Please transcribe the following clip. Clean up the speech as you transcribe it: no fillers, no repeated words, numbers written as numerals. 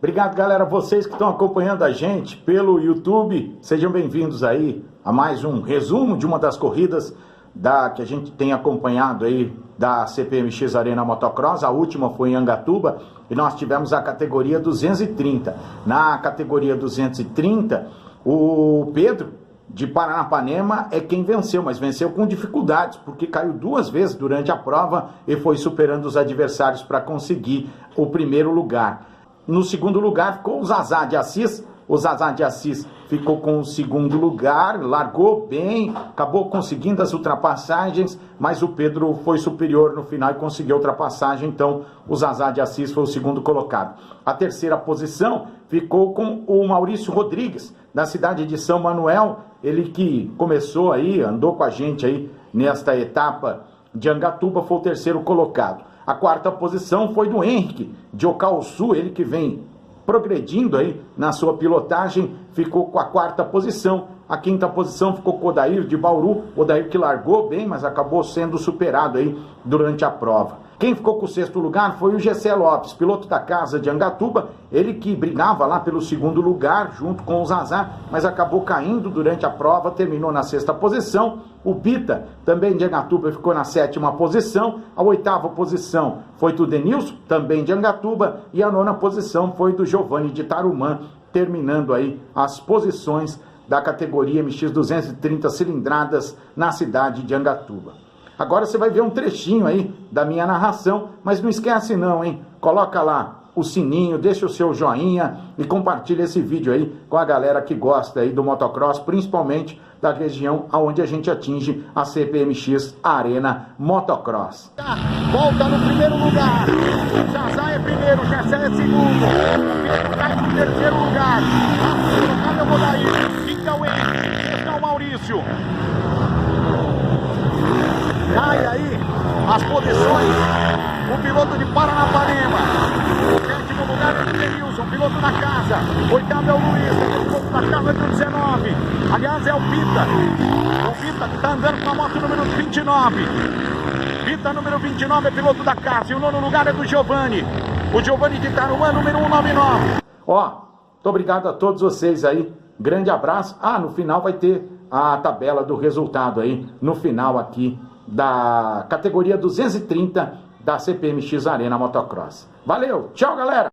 Obrigado, galera, vocês que estão acompanhando a gente pelo YouTube. Sejam bem-vindos aí a mais um resumo de uma das corridas que a gente tem acompanhado aí da CPMX Arena Motocross. A última foi em Angatuba e nós tivemos a categoria 230. Na categoria 230, o Pedro de Paranapanema é quem venceu, mas venceu com dificuldades, porque caiu duas vezes durante a prova e foi superando os adversários para conseguir o primeiro lugar. No segundo lugar ficou o Zazá de Assis. O Zazá de Assis ficou com o segundo lugar, largou bem, acabou conseguindo as ultrapassagens, mas o Pedro foi superior no final e conseguiu a ultrapassagem, então o Zazá de Assis foi o segundo colocado. A terceira posição ficou com o Maurício Rodrigues, da cidade de São Manuel, ele que começou aí, andou com a gente aí nesta etapa de Angatuba, foi o terceiro colocado. A quarta posição foi do Henrique, de Ocauçu, ele que vem progredindo aí na sua pilotagem, ficou com a quarta posição. A quinta posição ficou com o Odair de Bauru, o Odair que largou bem, mas acabou sendo superado aí durante a prova. Quem ficou com o sexto lugar foi o Gessé Lopes, piloto da casa de Angatuba, ele que brigava lá pelo segundo lugar junto com o Zazá, mas acabou caindo durante a prova, terminou na sexta posição. O Bita, também de Angatuba, ficou na sétima posição. A oitava posição foi do Denilson, também de Angatuba, e a nona posição foi do Giovanni de Tarumã, terminando aí as posições da categoria MX 230 cilindradas na cidade de Angatuba. Agora você vai ver um trechinho aí da minha narração, mas não esquece não, hein? Coloca lá o sininho, deixa o seu joinha e compartilha esse vídeo aí com a galera que gosta aí do motocross, principalmente da região onde a gente atinge a CPMX Arena Motocross. Volta no primeiro lugar, Zazá é primeiro, Gessé é segundo, Pedro cai no terceiro lugar, colocado é o Odair, fica o Henrique, fica o Maurício. Cai aí as posições, o piloto de Paranapanema, o sétimo lugar é o Denilson, piloto da casa, oitavo é o Luiz, o piloto da casa é o 19, aliás é o Pita que está andando com a moto número 29, Pita número 29 é piloto da casa, e o nono lugar é do Giovanni, o Giovanni de Tarumã, número 199. Ó, muito obrigado a todos vocês aí, grande abraço. No final vai ter a tabela do resultado aí, no final aqui da categoria 230 da CPMX Arena Motocross. Valeu, tchau galera!